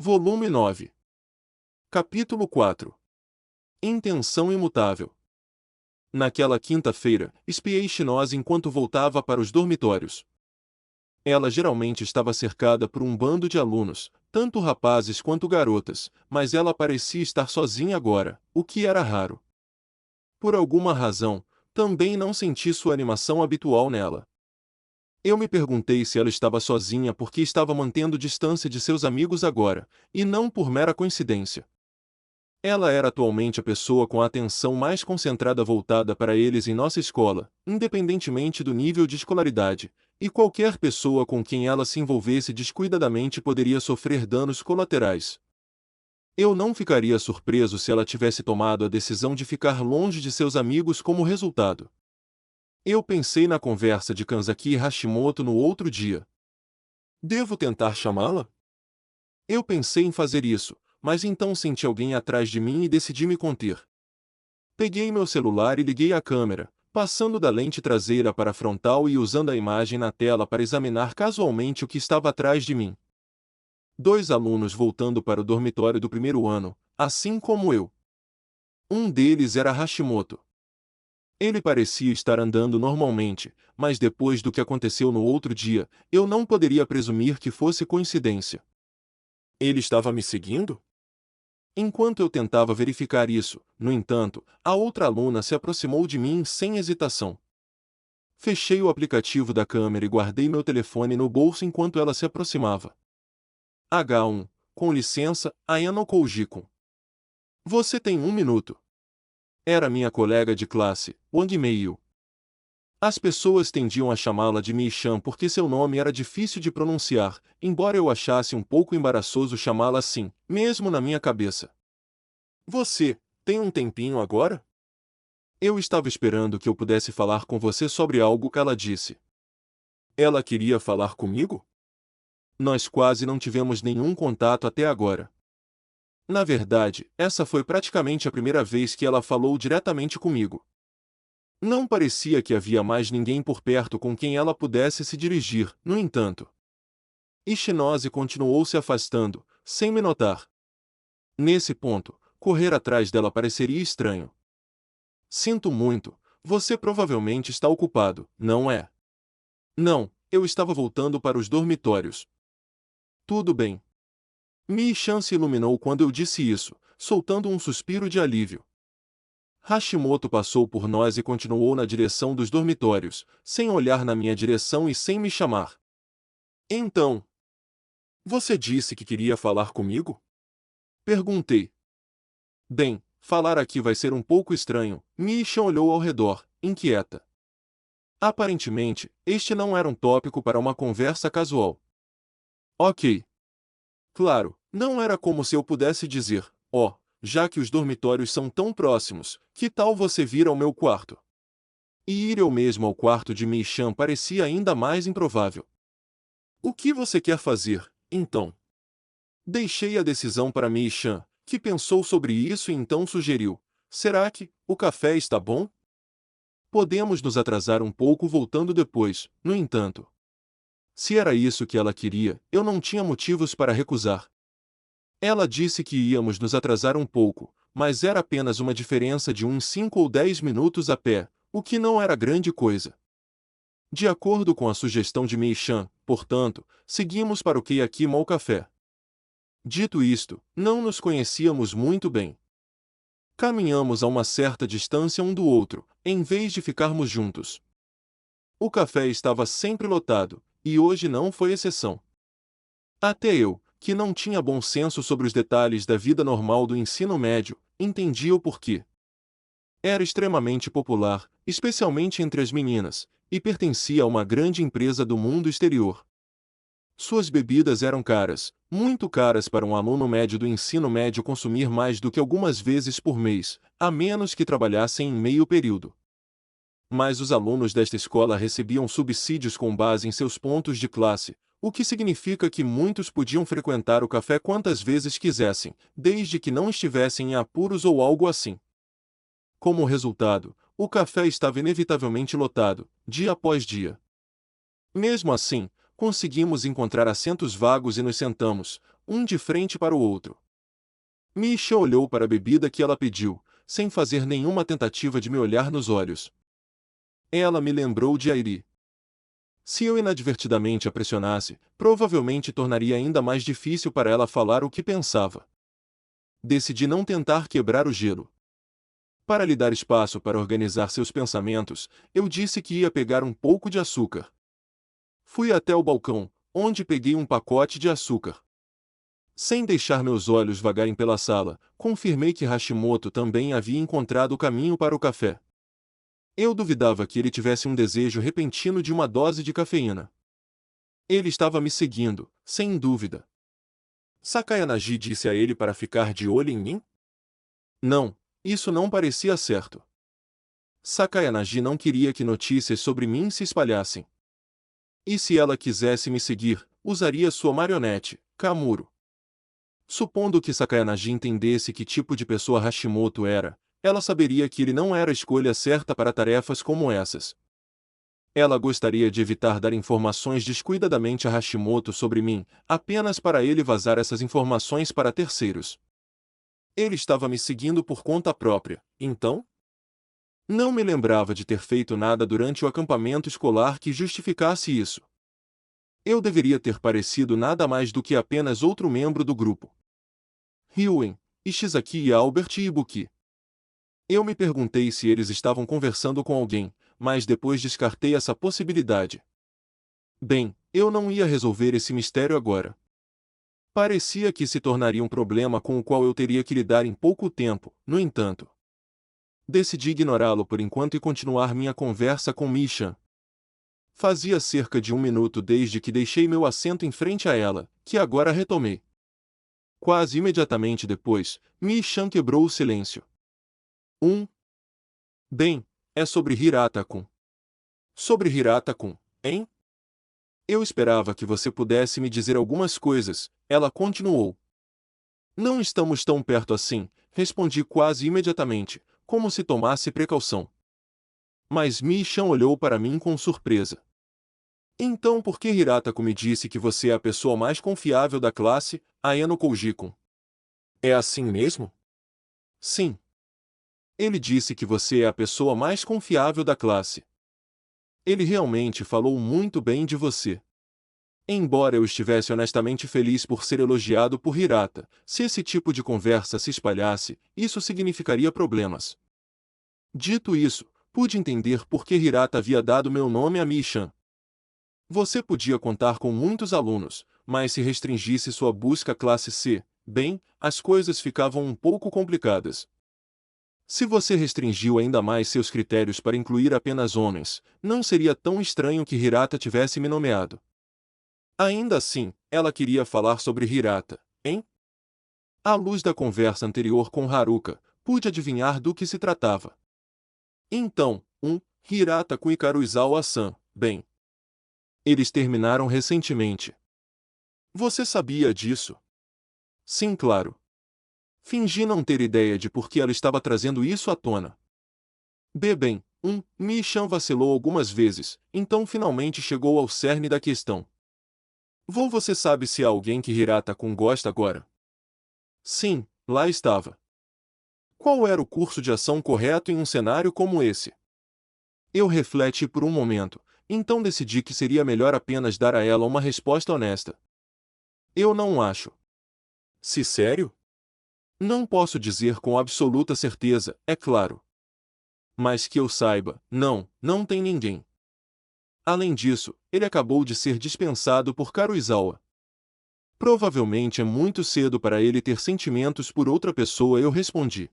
Volume 9. Capítulo 4. Intenção imutável. Naquela quinta-feira, espiei Shinose enquanto voltava para os dormitórios. Ela geralmente estava cercada por um bando de alunos, tanto rapazes quanto garotas, mas ela parecia estar sozinha agora, o que era raro. Por alguma razão, também não senti sua animação habitual nela. Eu me perguntei se ela estava sozinha porque estava mantendo distância de seus amigos agora, e não por mera coincidência. Ela era atualmente a pessoa com a atenção mais concentrada voltada para eles em nossa escola, independentemente do nível de escolaridade, e qualquer pessoa com quem ela se envolvesse descuidadamente poderia sofrer danos colaterais. Eu não ficaria surpreso se ela tivesse tomado a decisão de ficar longe de seus amigos como resultado. Eu pensei na conversa de Kanzaki e Hashimoto no outro dia. Devo tentar chamá-la? Eu pensei em fazer isso, mas então senti alguém atrás de mim e decidi me conter. Peguei meu celular e liguei a câmera, passando da lente traseira para a frontal e usando a imagem na tela para examinar casualmente o que estava atrás de mim. 2 alunos voltando para o dormitório do primeiro ano, assim como eu. Um deles era Hashimoto. Ele parecia estar andando normalmente, mas depois do que aconteceu no outro dia, eu não poderia presumir que fosse coincidência. Ele estava me seguindo? Enquanto eu tentava verificar isso, no entanto, a outra aluna se aproximou de mim sem hesitação. Fechei o aplicativo da câmera e guardei meu telefone no bolso enquanto ela se aproximava. H1, com licença, Ayano Koujikun. Você tem 1 minuto. Era minha colega de classe, Wang Meiyu. As pessoas tendiam a chamá-la de Mei-chan porque seu nome era difícil de pronunciar, embora eu achasse um pouco embaraçoso chamá-la assim, mesmo na minha cabeça. Você, tem um tempinho agora? Eu estava esperando que eu pudesse falar com você sobre algo que ela disse. Ela queria falar comigo? Nós quase não tivemos nenhum contato até agora. Na verdade, essa foi praticamente a primeira vez que ela falou diretamente comigo. Não parecia que havia mais ninguém por perto com quem ela pudesse se dirigir, no entanto. Shinose continuou se afastando, sem me notar. Nesse ponto, correr atrás dela pareceria estranho. Sinto muito, você provavelmente está ocupado, não é? Não, eu estava voltando para os dormitórios. Tudo bem. Mei-chan se iluminou quando eu disse isso, soltando um suspiro de alívio. Hashimoto passou por nós e continuou na direção dos dormitórios, sem olhar na minha direção e sem me chamar. Então, você disse que queria falar comigo? Perguntei. Bem, falar aqui vai ser um pouco estranho. Mei-chan olhou ao redor, inquieta. Aparentemente, este não era um tópico para uma conversa casual. Ok. Claro, não era como se eu pudesse dizer, já que os dormitórios são tão próximos, que tal você vir ao meu quarto? E ir eu mesmo ao quarto de Mei-chan parecia ainda mais improvável. O que você quer fazer, então? Deixei a decisão para Mei-chan, que pensou sobre isso e então sugeriu, será que o café está bom? Podemos nos atrasar um pouco voltando depois, no entanto. Se era isso que ela queria, eu não tinha motivos para recusar. Ela disse que íamos nos atrasar um pouco, mas era apenas uma diferença de uns 5 ou 10 minutos a pé, o que não era grande coisa. De acordo com a sugestão de Mei-chan, portanto, seguimos para o Keiyaki Mall Café. Dito isto, não nos conhecíamos muito bem. Caminhamos a uma certa distância um do outro, em vez de ficarmos juntos. O café estava sempre lotado, e hoje não foi exceção. Até eu, que não tinha bom senso sobre os detalhes da vida normal do ensino médio, entendia o porquê. Era extremamente popular, especialmente entre as meninas, e pertencia a uma grande empresa do mundo exterior. Suas bebidas eram caras, muito caras para um aluno médio do ensino médio consumir mais do que algumas vezes por mês, a menos que trabalhassem em meio período. Mas os alunos desta escola recebiam subsídios com base em seus pontos de classe, o que significa que muitos podiam frequentar o café quantas vezes quisessem, desde que não estivessem em apuros ou algo assim. Como resultado, o café estava inevitavelmente lotado, dia após dia. Mesmo assim, conseguimos encontrar assentos vagos e nos sentamos, um de frente para o outro. Misha olhou para a bebida que ela pediu, sem fazer nenhuma tentativa de me olhar nos olhos. Ela me lembrou de Airi. Se eu inadvertidamente a pressionasse, provavelmente tornaria ainda mais difícil para ela falar o que pensava. Decidi não tentar quebrar o gelo. Para lhe dar espaço para organizar seus pensamentos, eu disse que ia pegar um pouco de açúcar. Fui até o balcão, onde peguei um pacote de açúcar. Sem deixar meus olhos vagarem pela sala, confirmei que Hashimoto também havia encontrado o caminho para o café. Eu duvidava que ele tivesse um desejo repentino de uma dose de cafeína. Ele estava me seguindo, sem dúvida. Sakayanagi disse a ele para ficar de olho em mim? Não, isso não parecia certo. Sakayanagi não queria que notícias sobre mim se espalhassem. E se ela quisesse me seguir, usaria sua marionete, Kamuro. Supondo que Sakayanagi entendesse que tipo de pessoa Hashimoto era, ela saberia que ele não era a escolha certa para tarefas como essas. Ela gostaria de evitar dar informações descuidadamente a Hashimoto sobre mim, apenas para ele vazar essas informações para terceiros. Ele estava me seguindo por conta própria, então? Não me lembrava de ter feito nada durante o acampamento escolar que justificasse isso. Eu deveria ter parecido nada mais do que apenas outro membro do grupo. Ryuen, Ishizaki e Albert Ibuki. Eu me perguntei se eles estavam conversando com alguém, mas depois descartei essa possibilidade. Bem, eu não ia resolver esse mistério agora. Parecia que se tornaria um problema com o qual eu teria que lidar em pouco tempo, no entanto. Decidi ignorá-lo por enquanto e continuar minha conversa com Misha. Fazia cerca de 1 minuto desde que deixei meu assento em frente a ela, que agora retomei. Quase imediatamente depois, Misha quebrou o silêncio. Bem, é sobre Hirata-kun. Sobre Hirata-kun, hein? Eu esperava que você pudesse me dizer algumas coisas, ela continuou. Não estamos tão perto assim, respondi quase imediatamente, como se tomasse precaução. Mas Mi-chan olhou para mim com surpresa. Então por que Hirata-kun me disse que você é a pessoa mais confiável da classe, Aeno Koujikun? É assim mesmo? Sim. Ele disse que você é a pessoa mais confiável da classe. Ele realmente falou muito bem de você. Embora eu estivesse honestamente feliz por ser elogiado por Hirata, se esse tipo de conversa se espalhasse, isso significaria problemas. Dito isso, pude entender por que Hirata havia dado meu nome a Mi-chan. Você podia contar com muitos alunos, mas se restringisse sua busca à classe C, bem, as coisas ficavam um pouco complicadas. Se você restringiu ainda mais seus critérios para incluir apenas homens, não seria tão estranho que Hirata tivesse me nomeado. Ainda assim, ela queria falar sobre Hirata, hein? À luz da conversa anterior com Haruka, pude adivinhar do que se tratava. Então, Hirata com Hikaruizawa-san, bem. Eles terminaram recentemente. Você sabia disso? Sim, claro. Fingi não ter ideia de por que ela estava trazendo isso à tona. Bem, Mi-chan vacilou algumas vezes, então finalmente chegou ao cerne da questão. Você sabe se há alguém que Hirata-kun gosta agora? Sim, lá estava. Qual era o curso de ação correto em um cenário como esse? Eu refleti por um momento, então decidi que seria melhor apenas dar a ela uma resposta honesta. Eu não acho. Se sério? Não posso dizer com absoluta certeza, é claro. Mas que eu saiba, não tem ninguém. Além disso, ele acabou de ser dispensado por Karuizawa. Provavelmente é muito cedo para ele ter sentimentos por outra pessoa, eu respondi.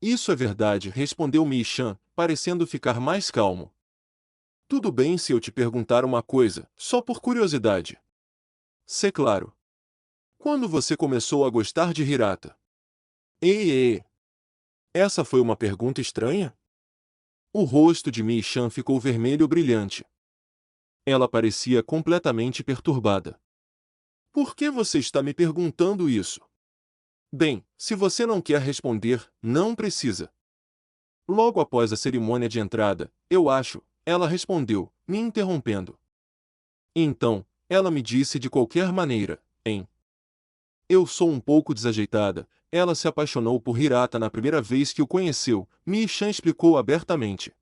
Isso é verdade, respondeu Mi-chan, parecendo ficar mais calmo. Tudo bem se eu te perguntar uma coisa, só por curiosidade. Sé claro. Quando você começou a gostar de Hirata? Ei. Essa foi uma pergunta estranha? O rosto de Mi-chan ficou vermelho brilhante. Ela parecia completamente perturbada. Por que você está me perguntando isso? Bem, se você não quer responder, não precisa. Logo após a cerimônia de entrada, eu acho, ela respondeu, me interrompendo. Então, ela me disse de qualquer maneira, hein? Eu sou um pouco desajeitada. Ela se apaixonou por Hirata na primeira vez que o conheceu, Mi-chan explicou abertamente.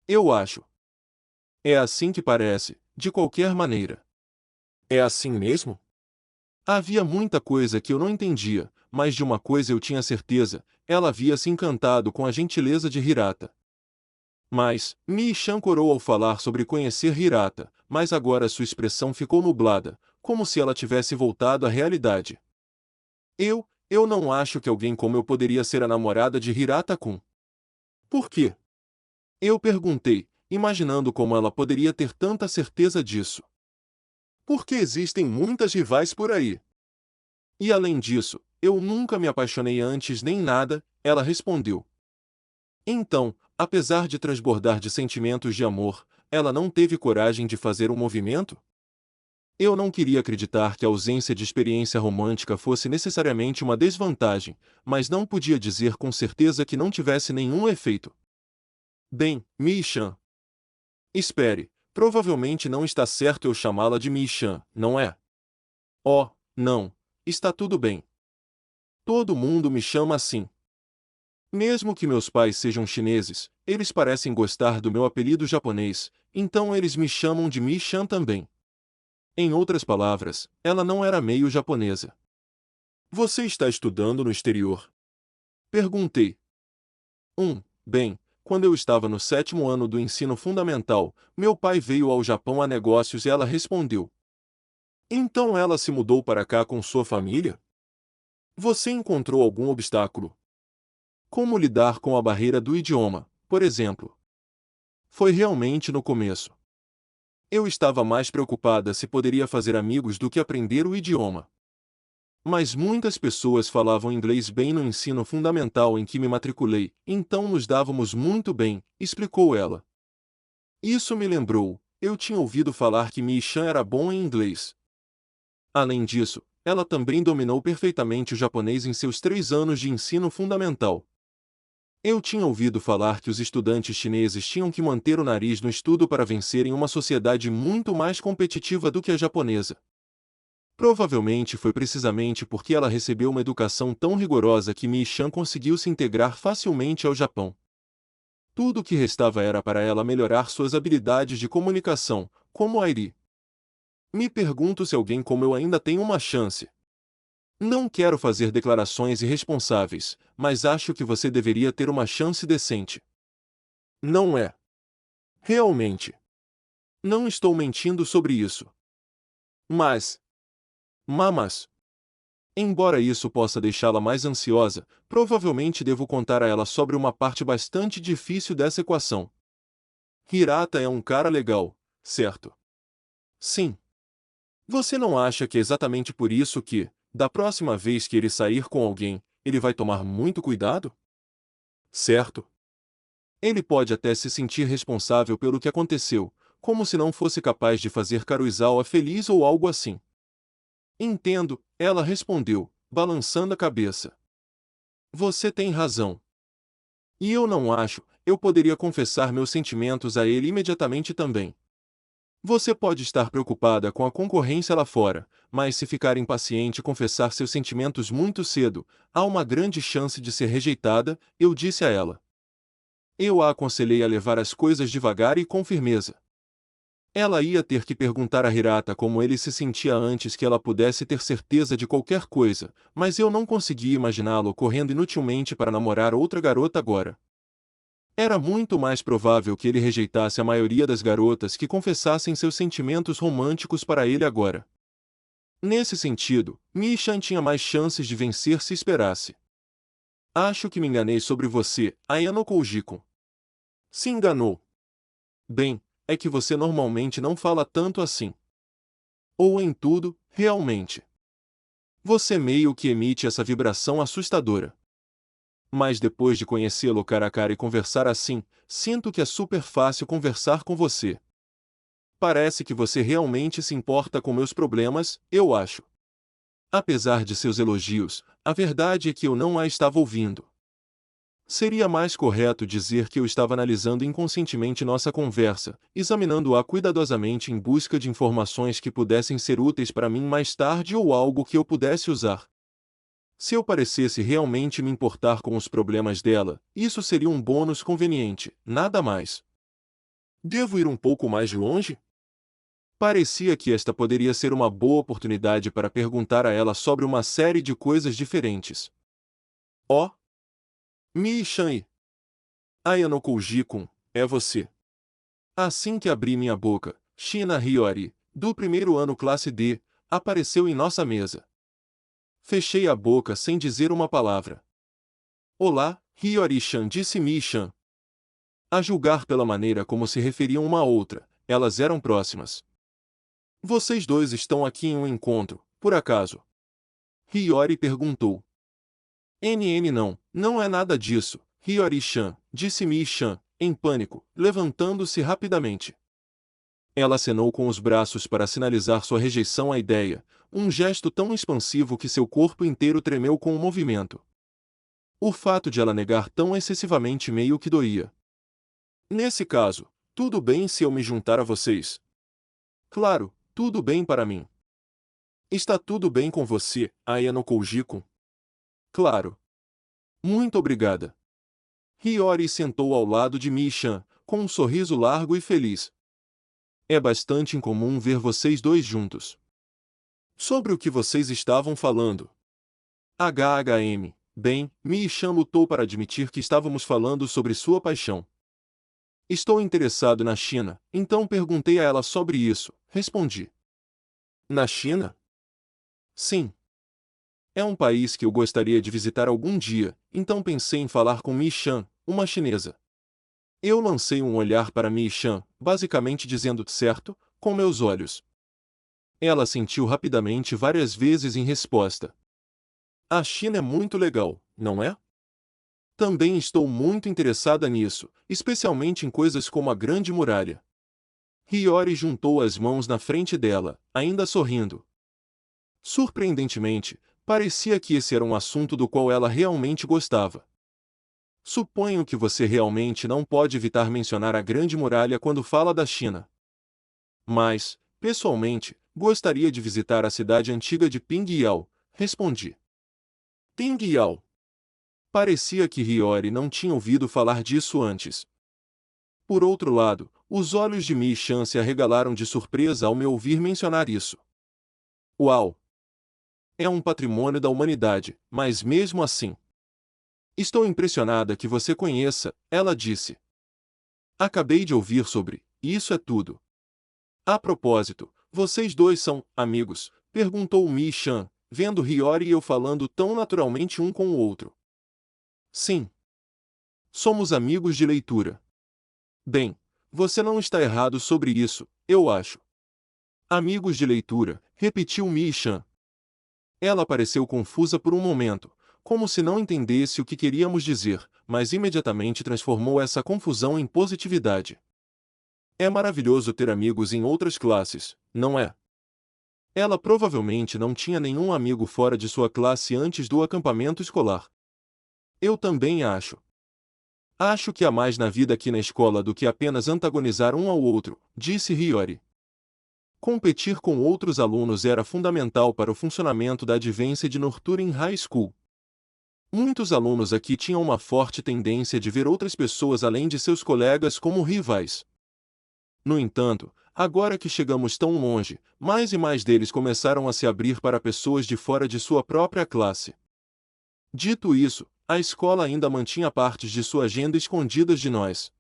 Eu acho. É assim que parece, de qualquer maneira. É assim mesmo? Havia muita coisa que eu não entendia, mas de uma coisa eu tinha certeza, ela havia se encantado com a gentileza de Hirata. Mas, Mi-chan corou ao falar sobre conhecer Hirata, mas agora sua expressão ficou nublada, como se ela tivesse voltado à realidade. Eu não acho que alguém como eu poderia ser a namorada de Hirata-kun. Por quê? Eu perguntei, imaginando como ela poderia ter tanta certeza disso. Porque existem muitas rivais por aí. E além disso, eu nunca me apaixonei antes nem nada, ela respondeu. Então, apesar de transbordar de sentimentos de amor, ela não teve coragem de fazer um movimento? Eu não queria acreditar que a ausência de experiência romântica fosse necessariamente uma desvantagem, mas não podia dizer com certeza que não tivesse nenhum efeito. Bem, Mi-chan. Espere, provavelmente não está certo eu chamá-la de Mi-chan, não é? Oh, não, está tudo bem. Todo mundo me chama assim. Mesmo que meus pais sejam chineses, eles parecem gostar do meu apelido japonês, então eles me chamam de Mi-chan também. Em outras palavras, ela não era meio japonesa. Você está estudando no exterior? Perguntei. Bem, quando eu estava no 7º ano do ensino fundamental, meu pai veio ao Japão a negócios e ela respondeu. Então ela se mudou para cá com sua família? Você encontrou algum obstáculo? Como lidar com a barreira do idioma, por exemplo? Foi realmente no começo. Eu estava mais preocupada se poderia fazer amigos do que aprender o idioma. Mas muitas pessoas falavam inglês bem no ensino fundamental em que me matriculei, então nos dávamos muito bem, explicou ela. Isso me lembrou, eu tinha ouvido falar que Mi-chan era bom em inglês. Além disso, ela também dominou perfeitamente o japonês em seus 3 anos de ensino fundamental. Eu tinha ouvido falar que os estudantes chineses tinham que manter o nariz no estudo para vencerem uma sociedade muito mais competitiva do que a japonesa. Provavelmente foi precisamente porque ela recebeu uma educação tão rigorosa que Mi-chan conseguiu se integrar facilmente ao Japão. Tudo o que restava era para ela melhorar suas habilidades de comunicação, como Airi. Me pergunto se alguém como eu ainda tem uma chance. Não quero fazer declarações irresponsáveis, mas acho que você deveria ter uma chance decente. Não é? Realmente. Não estou mentindo sobre isso. Mas, embora isso possa deixá-la mais ansiosa, provavelmente devo contar a ela sobre uma parte bastante difícil dessa equação. Hirata é um cara legal, certo? Sim. Você não acha que é exatamente por isso que, da próxima vez que ele sair com alguém, ele vai tomar muito cuidado? Certo. Ele pode até se sentir responsável pelo que aconteceu, como se não fosse capaz de fazer Karuizawa feliz ou algo assim. Entendo, ela respondeu, balançando a cabeça. Você tem razão. E eu não acho, eu poderia confessar meus sentimentos a ele imediatamente também. Você pode estar preocupada com a concorrência lá fora, mas se ficar impaciente e confessar seus sentimentos muito cedo, há uma grande chance de ser rejeitada, eu disse a ela. Eu a aconselhei a levar as coisas devagar e com firmeza. Ela ia ter que perguntar a Hirata como ele se sentia antes que ela pudesse ter certeza de qualquer coisa, mas eu não conseguia imaginá-lo correndo inutilmente para namorar outra garota agora. Era muito mais provável que ele rejeitasse a maioria das garotas que confessassem seus sentimentos românticos para ele agora. Nesse sentido, Mi-chan tinha mais chances de vencer se esperasse. Acho que me enganei sobre você, Ayano Koujikun. Se enganou. Bem, é que você normalmente não fala tanto assim. Ou em tudo, realmente. Você meio que emite essa vibração assustadora. Mas depois de conhecê-lo cara a cara e conversar assim, sinto que é super fácil conversar com você. Parece que você realmente se importa com meus problemas, eu acho. Apesar de seus elogios, a verdade é que eu não a estava ouvindo. Seria mais correto dizer que eu estava analisando inconscientemente nossa conversa, examinando-a cuidadosamente em busca de informações que pudessem ser úteis para mim mais tarde ou algo que eu pudesse usar. Se eu parecesse realmente me importar com os problemas dela, isso seria um bônus conveniente, nada mais. Devo ir um pouco mais longe? Parecia que esta poderia ser uma boa oportunidade para perguntar a ela sobre uma série de coisas diferentes. Oh, Mi-chan, Ayano Koujikun, é você. Assim que abri minha boca, Shina Hiyori, do primeiro ano classe D, apareceu em nossa mesa. Fechei a boca sem dizer uma palavra. Olá, Hiyori-chan, disse Mi-chan. A julgar pela maneira como se referiam uma à outra, elas eram próximas. Vocês dois estão aqui em um encontro, por acaso? Hiyori perguntou. Não é nada disso, Hiyori-chan, disse Mi-chan, em pânico, levantando-se rapidamente. Ela acenou com os braços para sinalizar sua rejeição à ideia, um gesto tão expansivo que seu corpo inteiro tremeu com o movimento. O fato de ela negar tão excessivamente meio que doía. Nesse caso, tudo bem se eu me juntar a vocês? Claro, tudo bem para mim. Está tudo bem com você, Ayano Koujikun? Claro. Muito obrigada. Hiyori sentou ao lado de Mi-chan, com um sorriso largo e feliz. É bastante incomum ver vocês dois juntos. Sobre o que vocês estavam falando? Bem, Mi-chan lutou para admitir que estávamos falando sobre sua paixão. Estou interessado na China, então perguntei a ela sobre isso, respondi. Na China? Sim. É um país que eu gostaria de visitar algum dia, então pensei em falar com Mi-chan, uma chinesa. Eu lancei um olhar para Mi-chan, basicamente dizendo certo, com meus olhos. Ela sentiu rapidamente várias vezes em resposta. A China é muito legal, não é? Também estou muito interessada nisso, especialmente em coisas como a Grande Muralha. Hiyori juntou as mãos na frente dela, ainda sorrindo. Surpreendentemente, parecia que esse era um assunto do qual ela realmente gostava. Suponho que você realmente não pode evitar mencionar a Grande Muralha quando fala da China. Mas, pessoalmente, gostaria de visitar a cidade antiga de Pingyao, respondi. Pingyao. Parecia que Hiyori não tinha ouvido falar disso antes. Por outro lado, os olhos de Mi-chan se arregalaram de surpresa ao me ouvir mencionar isso. Uau! É um patrimônio da humanidade, mas mesmo assim. Estou impressionada que você conheça, ela disse. Acabei de ouvir sobre, isso é tudo. A propósito, vocês dois são amigos? Perguntou Mi-chan, vendo Hiyori e eu falando tão naturalmente um com o outro. Sim. Somos amigos de leitura. Bem, você não está errado sobre isso, eu acho. Amigos de leitura, repetiu Mi-chan. Ela pareceu confusa por um momento, como se não entendesse o que queríamos dizer, mas imediatamente transformou essa confusão em positividade. É maravilhoso ter amigos em outras classes, não é? Ela provavelmente não tinha nenhum amigo fora de sua classe antes do acampamento escolar. Eu também acho. Acho que há mais na vida aqui na escola do que apenas antagonizar um ao outro, disse Hiyori. Competir com outros alunos era fundamental para o funcionamento da Advanced Northern High School. Muitos alunos aqui tinham uma forte tendência de ver outras pessoas além de seus colegas como rivais. No entanto, agora que chegamos tão longe, mais e mais deles começaram a se abrir para pessoas de fora de sua própria classe. Dito isso, a escola ainda mantinha partes de sua agenda escondidas de nós.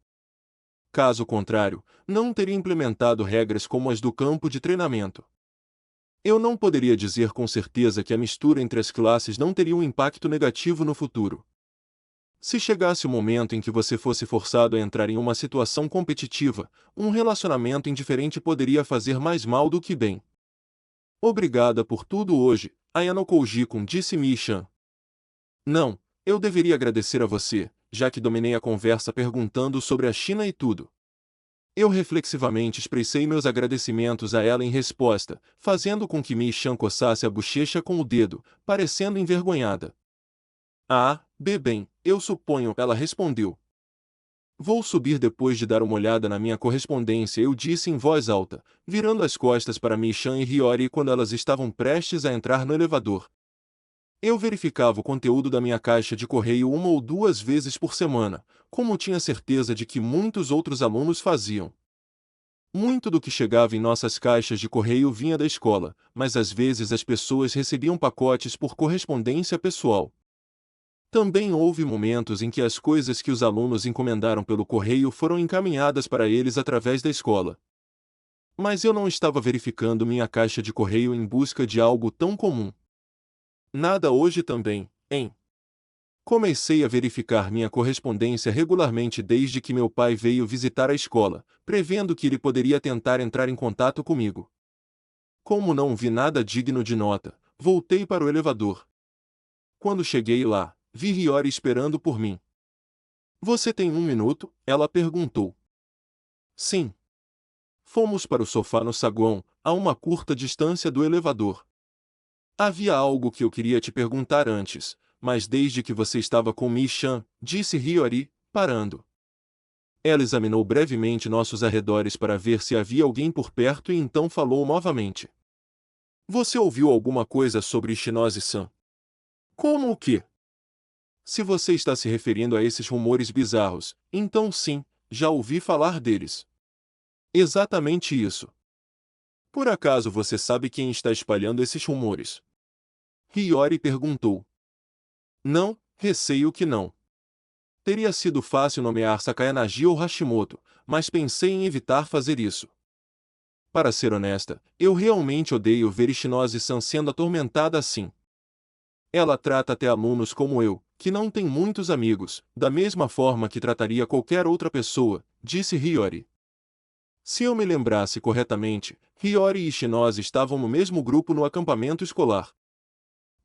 Caso contrário, não teria implementado regras como as do campo de treinamento. Eu não poderia dizer com certeza que a mistura entre as classes não teria um impacto negativo no futuro. Se chegasse o momento em que você fosse forçado a entrar em uma situação competitiva, um relacionamento indiferente poderia fazer mais mal do que bem. Obrigada por tudo hoje, Ayano Koujikun, disse Mi-chan. Não, eu deveria agradecer a você, já que dominei a conversa perguntando sobre a China e tudo. Eu reflexivamente expressei meus agradecimentos a ela em resposta, fazendo com que Mi-chan coçasse a bochecha com o dedo, parecendo envergonhada. Ah, Bem, eu suponho, ela respondeu. Vou subir depois de dar uma olhada na minha correspondência, eu disse em voz alta, virando as costas para Mi-chan e Hiyori quando elas estavam prestes a entrar no elevador. Eu verificava o conteúdo da minha caixa de correio uma ou duas vezes por semana, como tinha certeza de que muitos outros alunos faziam. Muito do que chegava em nossas caixas de correio vinha da escola, mas às vezes as pessoas recebiam pacotes por correspondência pessoal. Também houve momentos em que as coisas que os alunos encomendaram pelo correio foram encaminhadas para eles através da escola. Mas eu não estava verificando minha caixa de correio em busca de algo tão comum. Nada hoje também, hein? Comecei a verificar minha correspondência regularmente desde que meu pai veio visitar a escola, prevendo que ele poderia tentar entrar em contato comigo. Como não vi nada digno de nota, voltei para o elevador. Quando cheguei lá, vi Hiyori esperando por mim. Você tem um minuto? Ela perguntou. Sim. Fomos para o sofá no saguão, a uma curta distância do elevador. Havia algo que eu queria te perguntar antes, mas desde que você estava com Mi-chan, disse Hiyori, parando. Ela examinou brevemente nossos arredores para ver se havia alguém por perto e então falou novamente. Você ouviu alguma coisa sobre Ishinose-san? Como o quê? Se você está se referindo a esses rumores bizarros, então sim, já ouvi falar deles. Exatamente isso. Por acaso você sabe quem está espalhando esses rumores? Hiyori perguntou. Não, receio que não. Teria sido fácil nomear Sakayanagi ou Hashimoto, mas pensei em evitar fazer isso. Para ser honesta, eu realmente odeio ver Ishinose-san sendo atormentada assim. Ela trata até alunos como eu, que não tem muitos amigos, da mesma forma que trataria qualquer outra pessoa, disse Hiyori. Se eu me lembrasse corretamente, Hiyori e Ishinose estavam no mesmo grupo no acampamento escolar.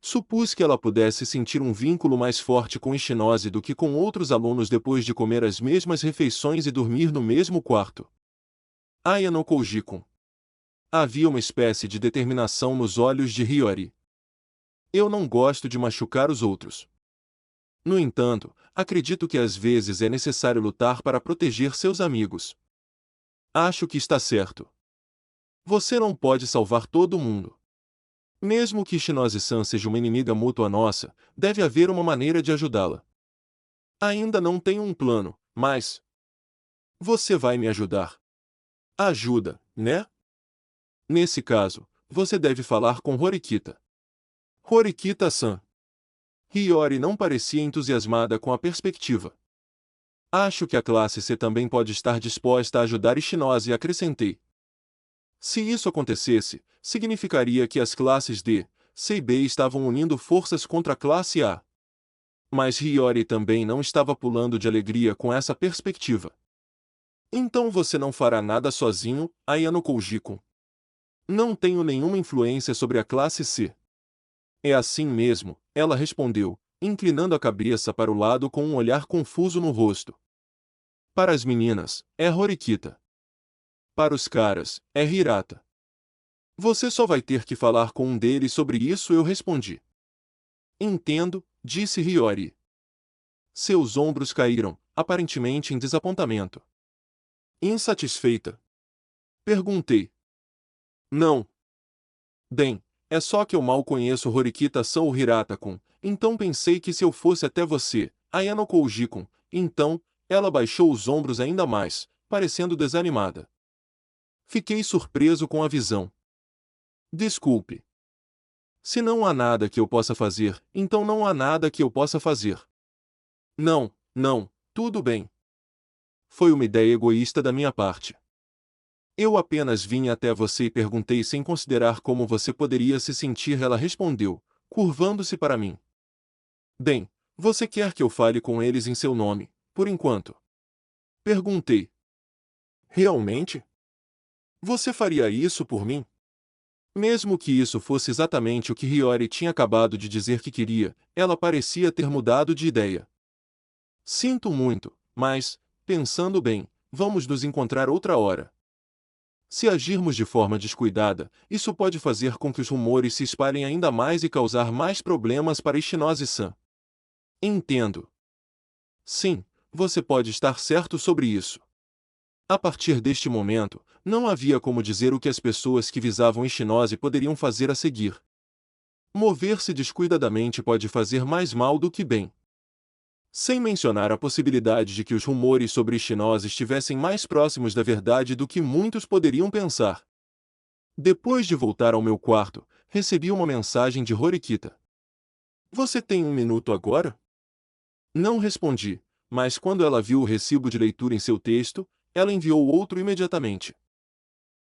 Supus que ela pudesse sentir um vínculo mais forte com Ishinose do que com outros alunos depois de comer as mesmas refeições e dormir no mesmo quarto. Aya no Koujikun. Havia uma espécie de determinação nos olhos de Hiyori. Eu não gosto de machucar os outros. No entanto, acredito que às vezes é necessário lutar para proteger seus amigos. Acho que está certo. Você não pode salvar todo mundo. Mesmo que Ishinose-san seja uma inimiga mútua nossa, deve haver uma maneira de ajudá-la. Ainda não tenho um plano, mas... Você vai me ajudar. Ajuda, né? Nesse caso, você deve falar com Horikita. Horikita-san. Hiyori não parecia entusiasmada com a perspectiva. Acho que a classe C também pode estar disposta a ajudar Ishinose e acrescentei. Se isso acontecesse, significaria que as classes D, C e B estavam unindo forças contra a classe A. Mas Hiyori também não estava pulando de alegria com essa perspectiva. Então você não fará nada sozinho, Ayano Koujikun. Não tenho nenhuma influência sobre a classe C. É assim mesmo, ela respondeu, inclinando a cabeça para o lado com um olhar confuso no rosto. Para as meninas, é Horikita. Para os caras, é Hirata. Você só vai ter que falar com um deles sobre isso, eu respondi. Entendo, disse Hiyori. Seus ombros caíram, aparentemente em desapontamento. Insatisfeita? Perguntei. Não. Bem, é só que eu mal conheço Horikita-san ou Hirata-kun, então pensei que se eu fosse até você, Ayano Koujikun, então, ela baixou os ombros ainda mais, parecendo desanimada. Fiquei surpreso com a visão. Desculpe. Se não há nada que eu possa fazer, então não há nada que eu possa fazer. Não, não, tudo bem. Foi uma ideia egoísta da minha parte. Eu apenas vim até você e perguntei sem considerar como você poderia se sentir, ela respondeu, curvando-se para mim. Bem, você quer que eu fale com eles em seu nome, por enquanto? Perguntei. Realmente? Você faria isso por mim? Mesmo que isso fosse exatamente o que Hiyori tinha acabado de dizer que queria, ela parecia ter mudado de ideia. Sinto muito, mas, pensando bem, vamos nos encontrar outra hora. Se agirmos de forma descuidada, isso pode fazer com que os rumores se espalhem ainda mais e causar mais problemas para Ishinose-san. Entendo. Sim, você pode estar certo sobre isso. A partir deste momento, não havia como dizer o que as pessoas que visavam Ichinose poderiam fazer a seguir. Mover-se descuidadamente pode fazer mais mal do que bem. Sem mencionar a possibilidade de que os rumores sobre Ichinose estivessem mais próximos da verdade do que muitos poderiam pensar. Depois de voltar ao meu quarto, recebi uma mensagem de Horikita. Você tem um minuto agora? Não respondi, mas quando ela viu o recibo de leitura em seu texto, ela enviou outro imediatamente.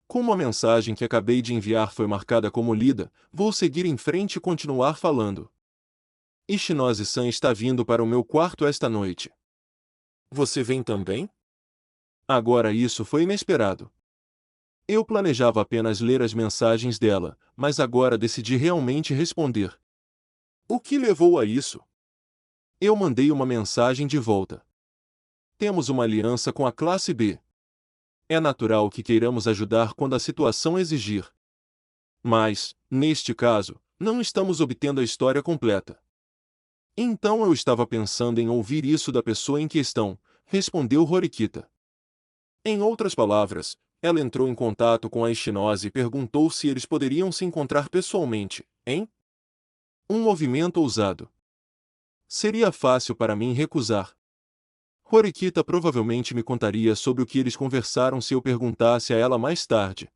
Como a mensagem que acabei de enviar foi marcada como lida, vou seguir em frente e continuar falando. Ichinose-san está vindo para o meu quarto esta noite. Você vem também? Agora isso foi inesperado. Eu planejava apenas ler as mensagens dela, mas agora decidi realmente responder. O que levou a isso? Eu mandei uma mensagem de volta. Temos uma aliança com a classe B. É natural que queiramos ajudar quando a situação exigir. Mas, neste caso, não estamos obtendo a história completa. Então eu estava pensando em ouvir isso da pessoa em questão, respondeu Horikita. Em outras palavras, ela entrou em contato com a Ichinose e perguntou se eles poderiam se encontrar pessoalmente, hein? Um movimento ousado. Seria fácil para mim recusar. Horikita provavelmente me contaria sobre o que eles conversaram se eu perguntasse a ela mais tarde.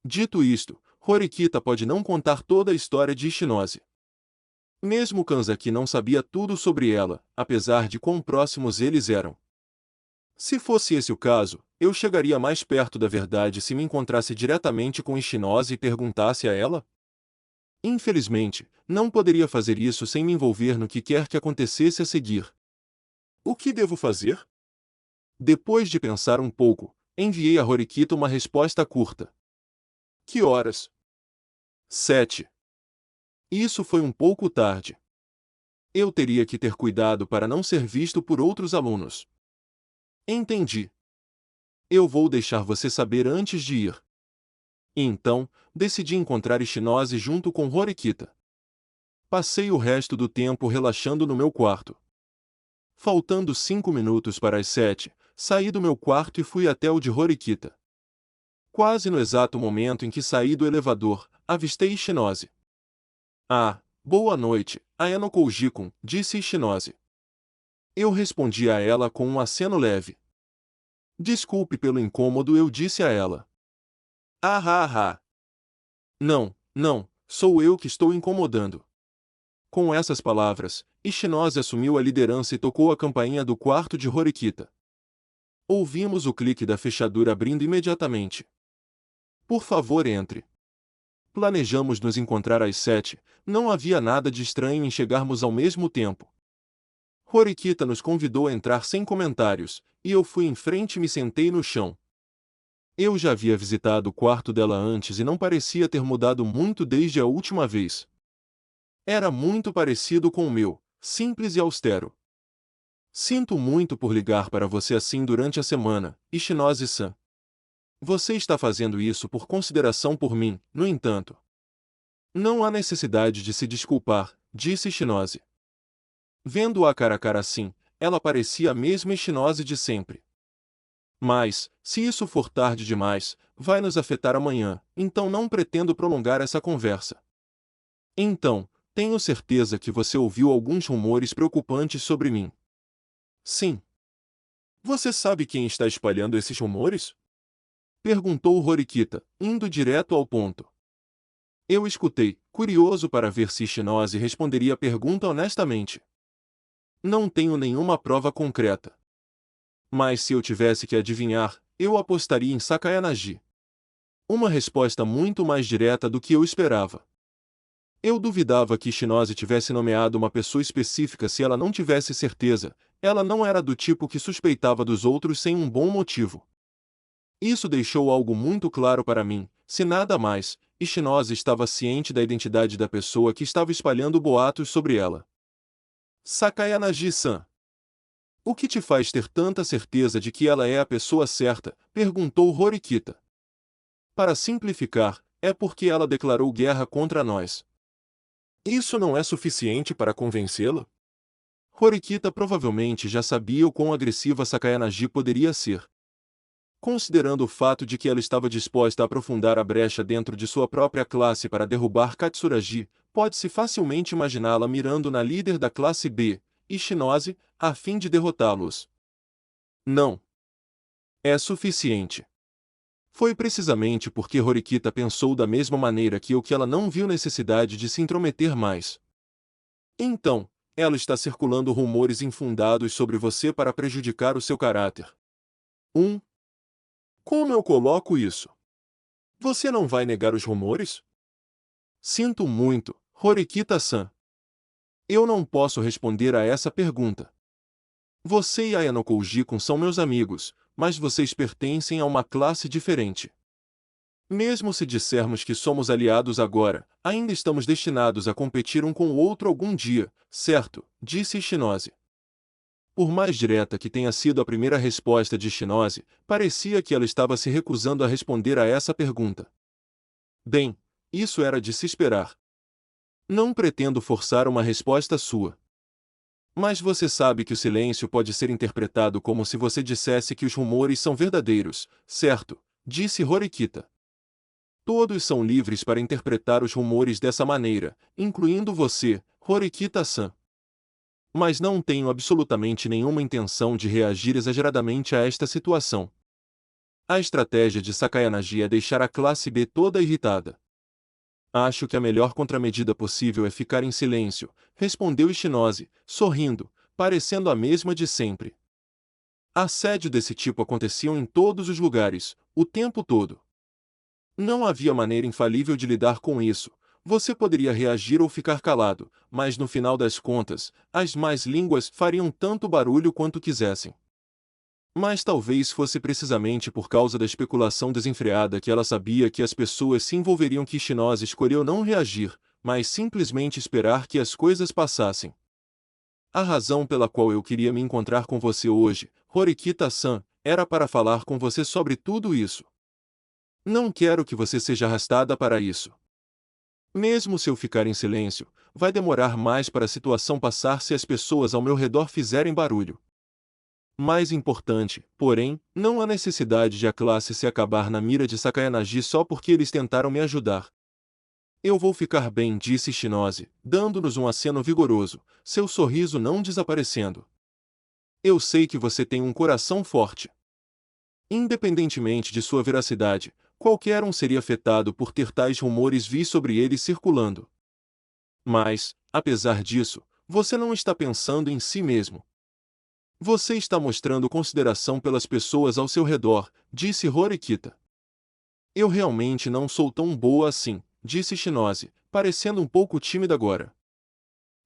Dito isto, Horikita pode não contar toda a história de Ichinose. Mesmo Kanzaki não sabia tudo sobre ela, apesar de quão próximos eles eram. Se fosse esse o caso, eu chegaria mais perto da verdade se me encontrasse diretamente com Ichinose e perguntasse a ela? Infelizmente, não poderia fazer isso sem me envolver no que quer que acontecesse a seguir. O que devo fazer? Depois de pensar um pouco, enviei a Horikita uma resposta curta. Que horas? 7. Isso foi um pouco tarde. Eu teria que ter cuidado para não ser visto por outros alunos. Entendi. Eu vou deixar você saber antes de ir. Então, decidi encontrar Ichinose junto com Horikita. Passei o resto do tempo relaxando no meu quarto. Faltando 5 minutos para as 7, saí do meu quarto e fui até o de Horikita. Quase no exato momento em que saí do elevador, avistei Ichinose. Ah, boa noite, Aeno Koujikun, disse Ichinose. Eu respondi a ela com um aceno leve. Desculpe pelo incômodo, eu disse a ela. Ah, ah, ah. Não, não, sou eu que estou incomodando. Com essas palavras, Ichinose assumiu a liderança e tocou a campainha do quarto de Horikita. Ouvimos o clique da fechadura abrindo imediatamente. Por favor, entre. Planejamos nos encontrar às 7, não havia nada de estranho em chegarmos ao mesmo tempo. Horikita nos convidou a entrar sem comentários, e eu fui em frente e me sentei no chão. Eu já havia visitado o quarto dela antes e não parecia ter mudado muito desde a última vez. Era muito parecido com o meu, simples e austero. Sinto muito por ligar para você assim durante a semana, Ichinose-san. Você está fazendo isso por consideração por mim, no entanto. Não há necessidade de se desculpar, disse Ichinose. Vendo-a cara a cara assim, ela parecia a mesma Ichinose de sempre. Mas, se isso for tarde demais, vai nos afetar amanhã, então não pretendo prolongar essa conversa. Então, tenho certeza que você ouviu alguns rumores preocupantes sobre mim. Sim. Você sabe quem está espalhando esses rumores? Perguntou Horikita, indo direto ao ponto. Eu escutei, curioso para ver se Ichinose responderia a pergunta honestamente. Não tenho nenhuma prova concreta. Mas se eu tivesse que adivinhar, eu apostaria em Sakayanagi. Uma resposta muito mais direta do que eu esperava. Eu duvidava que Ichinose tivesse nomeado uma pessoa específica se ela não tivesse certeza. Ela não era do tipo que suspeitava dos outros sem um bom motivo. Isso deixou algo muito claro para mim, se nada mais, Ichinose estava ciente da identidade da pessoa que estava espalhando boatos sobre ela. Sakayanagi-san. O que te faz ter tanta certeza de que ela é a pessoa certa? Perguntou Horikita. Para simplificar, é porque ela declarou guerra contra nós. Isso não é suficiente para convencê-la? Horikita provavelmente já sabia o quão agressiva Sakayanagi poderia ser. Considerando o fato de que ela estava disposta a aprofundar a brecha dentro de sua própria classe para derrubar Katsuragi, pode-se facilmente imaginá-la mirando na líder da classe B, Ishinose, a fim de derrotá-los. Não é suficiente. Foi precisamente porque Horikita pensou da mesma maneira que eu que ela não viu necessidade de se intrometer mais. Então, ela está circulando rumores infundados sobre você para prejudicar o seu caráter. 1. Como eu coloco isso? Você não vai negar os rumores? Sinto muito, Horikita-san. Eu não posso responder a essa pergunta. Você e Ayano Koujikun são meus amigos, mas vocês pertencem a uma classe diferente. Mesmo se dissermos que somos aliados agora, ainda estamos destinados a competir um com o outro algum dia, certo? Disse Ishinose. Por mais direta que tenha sido a primeira resposta de Ishinose, parecia que ela estava se recusando a responder a essa pergunta. Bem, isso era de se esperar. Não pretendo forçar uma resposta sua. Mas você sabe que o silêncio pode ser interpretado como se você dissesse que os rumores são verdadeiros, certo? Disse Horikita. Todos são livres para interpretar os rumores dessa maneira, incluindo você, Horikita-san. Mas não tenho absolutamente nenhuma intenção de reagir exageradamente a esta situação. A estratégia de Sakayanagi é deixar a classe B toda irritada. Acho que a melhor contramedida possível é ficar em silêncio, respondeu Ishinose, sorrindo, parecendo a mesma de sempre. Assédio desse tipo aconteciam em todos os lugares, o tempo todo. Não havia maneira infalível de lidar com isso. Você poderia reagir ou ficar calado, mas no final das contas, as más línguas fariam tanto barulho quanto quisessem. Mas talvez fosse precisamente por causa da especulação desenfreada que ela sabia que as pessoas se envolveriam que Ishinose escolheu não reagir, mas simplesmente esperar que as coisas passassem. A razão pela qual eu queria me encontrar com você hoje, Horikita-san, era para falar com você sobre tudo isso. Não quero que você seja arrastada para isso. Mesmo se eu ficar em silêncio, vai demorar mais para a situação passar se as pessoas ao meu redor fizerem barulho. Mais importante, porém, não há necessidade de a classe se acabar na mira de Sakayanagi só porque eles tentaram me ajudar. Eu vou ficar bem, disse Ishinose, dando-nos um aceno vigoroso, seu sorriso não desaparecendo. Eu sei que você tem um coração forte. Independentemente de sua veracidade, qualquer um seria afetado por ter tais rumores sobre ele circulando. Mas, apesar disso, você não está pensando em si mesmo. Você está mostrando consideração pelas pessoas ao seu redor, disse Horikita. Eu realmente não sou tão boa assim, disse Ishinose, parecendo um pouco tímida agora.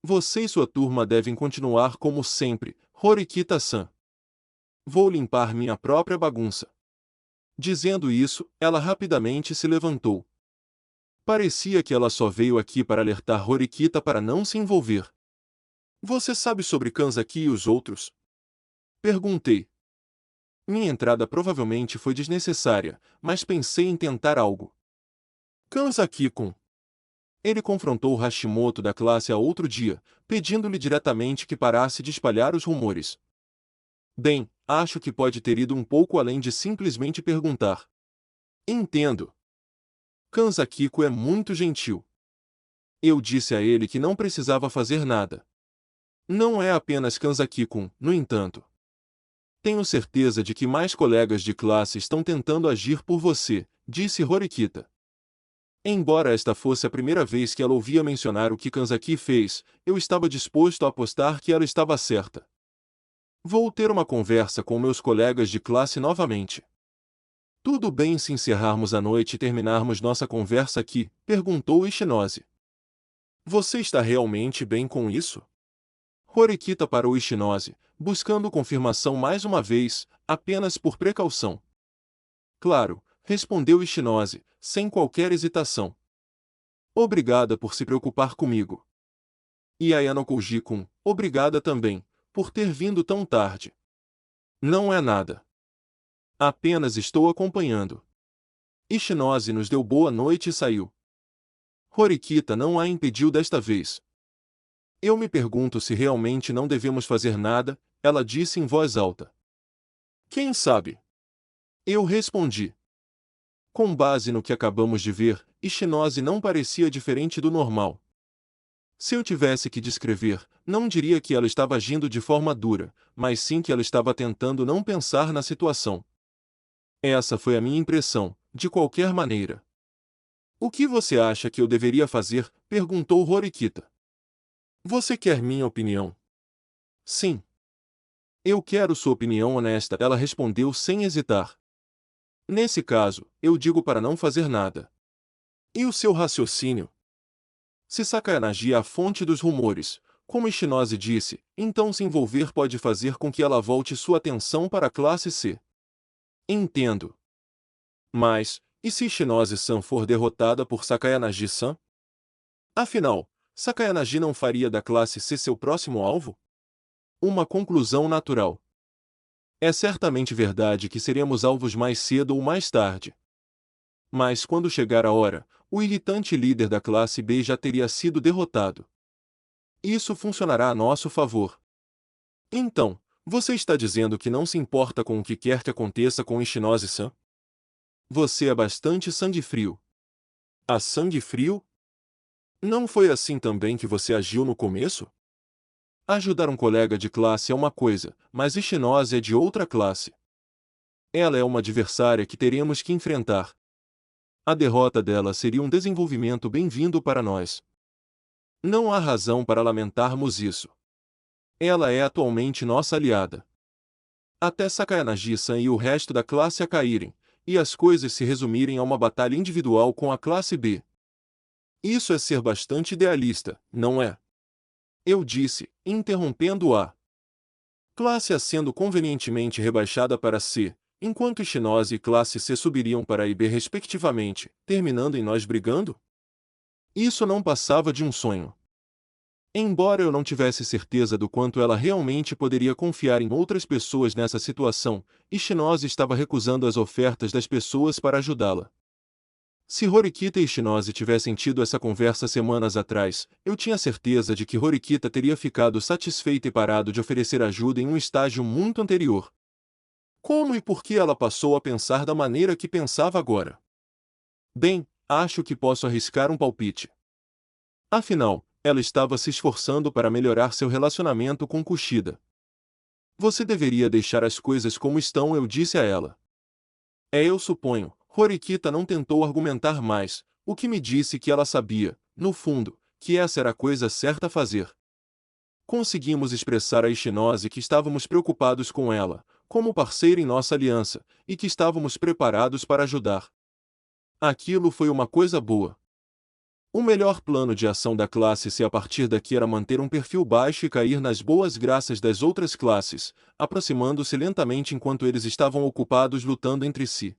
Você e sua turma devem continuar como sempre, Horikita-san. Vou limpar minha própria bagunça. Dizendo isso, ela rapidamente se levantou. Parecia que ela só veio aqui para alertar Horikita para não se envolver. Você sabe sobre Kanzaki e os outros? Perguntei. Minha entrada provavelmente foi desnecessária, mas pensei em tentar algo. Kanzaki-kun. Ele confrontou Hashimoto da classe a outro dia, pedindo-lhe diretamente que parasse de espalhar os rumores. Bem, acho que pode ter ido um pouco além de simplesmente perguntar. Entendo. Kanzaki-kun é muito gentil. Eu disse a ele que não precisava fazer nada. Não é apenas Kanzaki-kun, no entanto. Tenho certeza de que mais colegas de classe estão tentando agir por você, disse Horikita. Embora esta fosse a primeira vez que ela ouvia mencionar o que Kanzaki fez, eu estava disposto a apostar que ela estava certa. Vou ter uma conversa com meus colegas de classe novamente. Tudo bem se encerrarmos a noite e terminarmos nossa conversa aqui? Perguntou Ishinose. Você está realmente bem com isso? Horikita parou Ishinose, buscando confirmação mais uma vez, apenas por precaução. Claro, respondeu Ishinose, sem qualquer hesitação. Obrigada por se preocupar comigo. E Ayano Koujikun, obrigada também, por ter vindo tão tarde. Não é nada. Apenas estou acompanhando. Ishinose nos deu boa noite e saiu. Horikita não a impediu desta vez. Eu me pergunto se realmente não devemos fazer nada, ela disse em voz alta. Quem sabe? Eu respondi. Com base no que acabamos de ver, Ichinose não parecia diferente do normal. Se eu tivesse que descrever, não diria que ela estava agindo de forma dura, mas sim que ela estava tentando não pensar na situação. Essa foi a minha impressão, de qualquer maneira. O que você acha que eu deveria fazer? Perguntou Horikita. Você quer minha opinião? Sim. Eu quero sua opinião honesta, ela respondeu sem hesitar. Nesse caso, eu digo para não fazer nada. E o seu raciocínio? Se Sakayanagi é a fonte dos rumores, como Ichinose disse, então se envolver pode fazer com que ela volte sua atenção para a classe C. Entendo. Mas, e se Ichinose-san for derrotada por Sakayanagi-san? Afinal, Sakayanagi não faria da classe C seu próximo alvo? Uma conclusão natural. É certamente verdade que seremos alvos mais cedo ou mais tarde. Mas quando chegar a hora, o irritante líder da classe B já teria sido derrotado. Isso funcionará a nosso favor. Então, você está dizendo que não se importa com o que quer que aconteça com Ichinose-san? Você é bastante sangue frio. A sangue frio? Não foi assim também que você agiu no começo? Ajudar um colega de classe é uma coisa, mas Ichinose é de outra classe. Ela é uma adversária que teremos que enfrentar. A derrota dela seria um desenvolvimento bem-vindo para nós. Não há razão para lamentarmos isso. Ela é atualmente nossa aliada. Até Sakayanagi-san e o resto da classe a caírem, e as coisas se resumirem a uma batalha individual com a classe B. Isso é ser bastante idealista, não é? Eu disse, interrompendo-a. Classe A sendo convenientemente rebaixada para C, enquanto Ichinose e classe C subiriam para I e B respectivamente, terminando em nós brigando? Isso não passava de um sonho. Embora eu não tivesse certeza do quanto ela realmente poderia confiar em outras pessoas nessa situação, Ichinose estava recusando as ofertas das pessoas para ajudá-la. Se Horikita e Ichinose tivessem tido essa conversa semanas atrás, eu tinha certeza de que Horikita teria ficado satisfeita e parado de oferecer ajuda em um estágio muito anterior. Como e por que ela passou a pensar da maneira que pensava agora? Bem, acho que posso arriscar um palpite. Afinal, ela estava se esforçando para melhorar seu relacionamento com Kushida. Você deveria deixar as coisas como estão, eu disse a ela. Eu suponho. Horikita não tentou argumentar mais, o que me disse que ela sabia, no fundo, que essa era a coisa certa a fazer. Conseguimos expressar a Ichinose que estávamos preocupados com ela, como parceira em nossa aliança, e que estávamos preparados para ajudar. Aquilo foi uma coisa boa. O melhor plano de ação da classe C a partir daqui era manter um perfil baixo e cair nas boas graças das outras classes, aproximando-se lentamente enquanto eles estavam ocupados lutando entre si.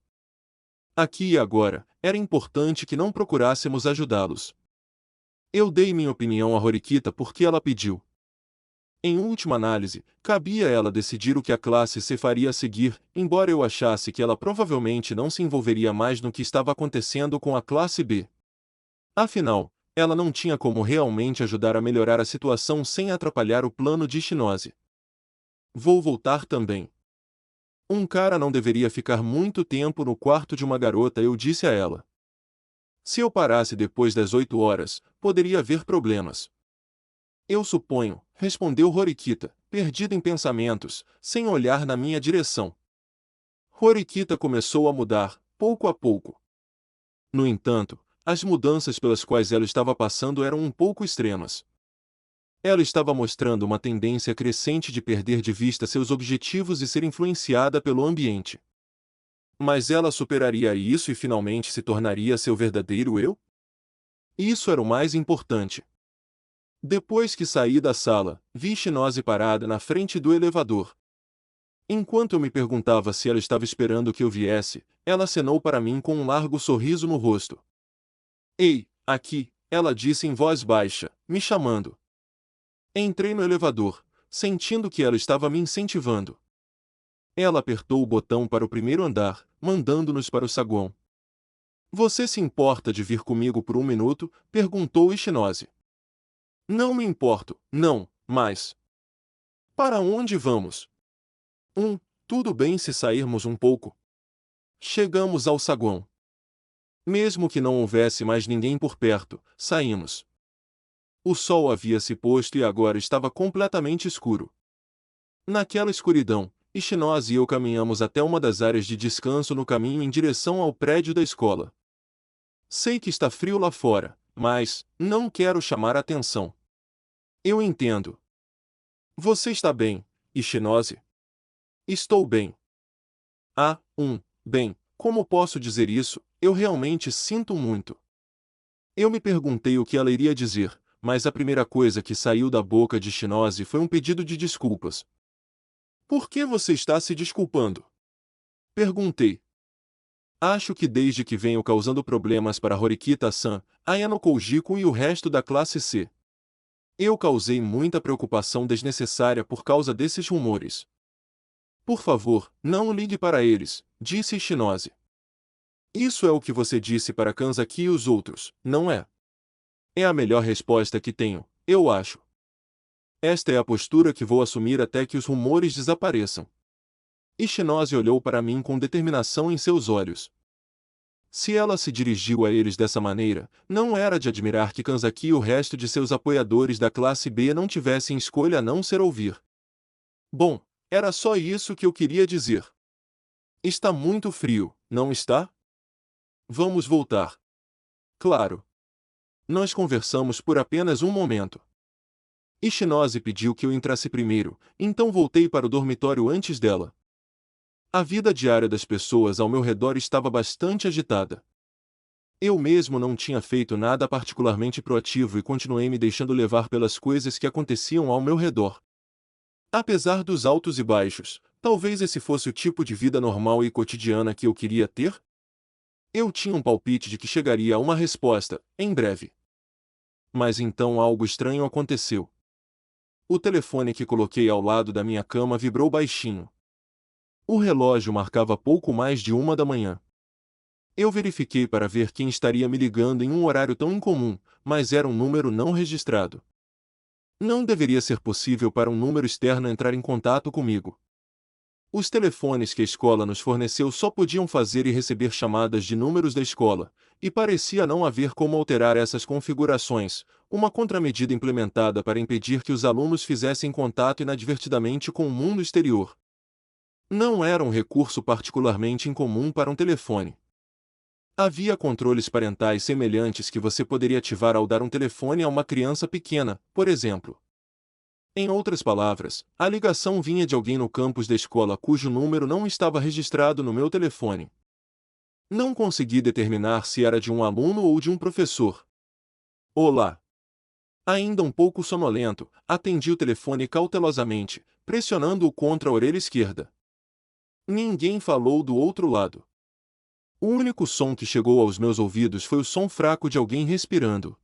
Aqui e agora, era importante que não procurássemos ajudá-los. Eu dei minha opinião a Horikita porque ela pediu. Em última análise, cabia a ela decidir o que a classe C faria a seguir, embora eu achasse que ela provavelmente não se envolveria mais no que estava acontecendo com a classe B. Afinal, ela não tinha como realmente ajudar a melhorar a situação sem atrapalhar o plano de Ichinose. Vou voltar também. Um cara não deveria ficar muito tempo no quarto de uma garota, eu disse a ela. Se eu parasse depois das 8 horas, poderia haver problemas. Eu suponho, respondeu Horikita, perdido em pensamentos, sem olhar na minha direção. Horikita começou a mudar, pouco a pouco. No entanto, as mudanças pelas quais ela estava passando eram um pouco extremas. Ela estava mostrando uma tendência crescente de perder de vista seus objetivos e ser influenciada pelo ambiente. Mas ela superaria isso e finalmente se tornaria seu verdadeiro eu? Isso era o mais importante. Depois que saí da sala, vi Ichinose parada na frente do elevador. Enquanto eu me perguntava se ela estava esperando que eu viesse, ela acenou para mim com um largo sorriso no rosto. Ei, aqui, ela disse em voz baixa, me chamando. Entrei no elevador, sentindo que ela estava me incentivando. Ela apertou o botão para o primeiro andar, mandando-nos para o saguão. Você se importa de vir comigo por um minuto? Perguntou Ichinose. Não me importo, não, mas... Para onde vamos? Tudo bem se sairmos um pouco. Chegamos ao saguão. Mesmo que não houvesse mais ninguém por perto, saímos. O sol havia se posto e agora estava completamente escuro. Naquela escuridão, Ichinose e eu caminhamos até uma das áreas de descanso no caminho em direção ao prédio da escola. Sei que está frio lá fora, mas não quero chamar a atenção. Eu entendo. Você está bem, Ichinose? Estou bem. Bem, como posso dizer isso? Eu realmente sinto muito. Eu me perguntei o que ela iria dizer, mas a primeira coisa que saiu da boca de Ichinose foi um pedido de desculpas. Por que você está se desculpando? Perguntei. Acho que desde que venho causando problemas para Horikita-san, Ayano Koujiko e o resto da classe C. Eu causei muita preocupação desnecessária por causa desses rumores. Por favor, não ligue para eles, disse Ichinose. Isso é o que você disse para Kanzaki e os outros, não é? É a melhor resposta que tenho, eu acho. Esta é a postura que vou assumir até que os rumores desapareçam. Ichinose olhou para mim com determinação em seus olhos. Se ela se dirigiu a eles dessa maneira, não era de admirar que Kanzaki e o resto de seus apoiadores da classe B não tivessem escolha a não ser ouvir. Bom, era só isso que eu queria dizer. Está muito frio, não está? Vamos voltar. Claro. Nós conversamos por apenas um momento. Ichinose pediu que eu entrasse primeiro, então voltei para o dormitório antes dela. A vida diária das pessoas ao meu redor estava bastante agitada. Eu mesmo não tinha feito nada particularmente proativo e continuei me deixando levar pelas coisas que aconteciam ao meu redor. Apesar dos altos e baixos, talvez esse fosse o tipo de vida normal e cotidiana que eu queria ter? Eu tinha um palpite de que chegaria a uma resposta, em breve. Mas então algo estranho aconteceu. O telefone que coloquei ao lado da minha cama vibrou baixinho. O relógio marcava pouco mais de 1 da manhã. Eu verifiquei para ver quem estaria me ligando em um horário tão incomum, mas era um número não registrado. Não deveria ser possível para um número externo entrar em contato comigo. Os telefones que a escola nos forneceu só podiam fazer e receber chamadas de números da escola, e parecia não haver como alterar essas configurações, uma contramedida implementada para impedir que os alunos fizessem contato inadvertidamente com o mundo exterior. Não era um recurso particularmente incomum para um telefone. Havia controles parentais semelhantes que você poderia ativar ao dar um telefone a uma criança pequena, por exemplo. Em outras palavras, a ligação vinha de alguém no campus da escola cujo número não estava registrado no meu telefone. Não consegui determinar se era de um aluno ou de um professor. Olá! Ainda um pouco sonolento, atendi o telefone cautelosamente, pressionando-o contra a orelha esquerda. Ninguém falou do outro lado. O único som que chegou aos meus ouvidos foi o som fraco de alguém respirando.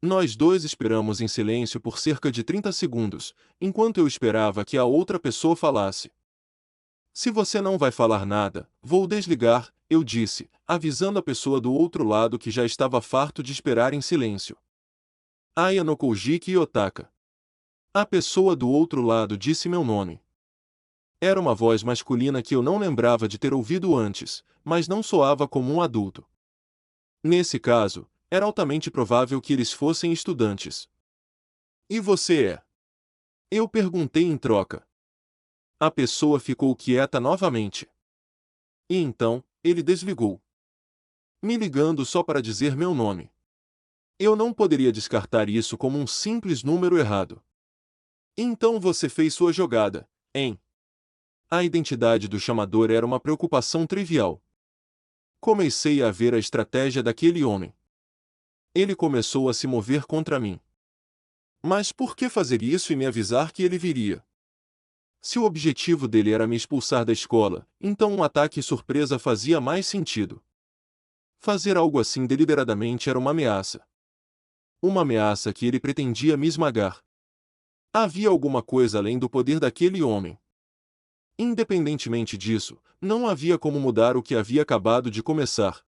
Nós dois esperamos em silêncio por cerca de 30 segundos, enquanto eu esperava que a outra pessoa falasse. Se você não vai falar nada, vou desligar, eu disse, avisando a pessoa do outro lado que já estava farto de esperar em silêncio. Ayano Koujiki Otaka. A pessoa do outro lado disse meu nome. Era uma voz masculina que eu não lembrava de ter ouvido antes, mas não soava como um adulto. Nesse caso, era altamente provável que eles fossem estudantes. E você é? Eu perguntei em troca. A pessoa ficou quieta novamente. E então, ele desligou, me ligando só para dizer meu nome. Eu não poderia descartar isso como um simples número errado. Então você fez sua jogada, hein? A identidade do chamador era uma preocupação trivial. Comecei a ver a estratégia daquele homem. Ele começou a se mover contra mim. Mas por que fazer isso e me avisar que ele viria? Se o objetivo dele era me expulsar da escola, então um ataque surpresa fazia mais sentido. Fazer algo assim deliberadamente era uma ameaça. Uma ameaça que ele pretendia me esmagar. Havia alguma coisa além do poder daquele homem. Independentemente disso, não havia como mudar o que havia acabado de começar.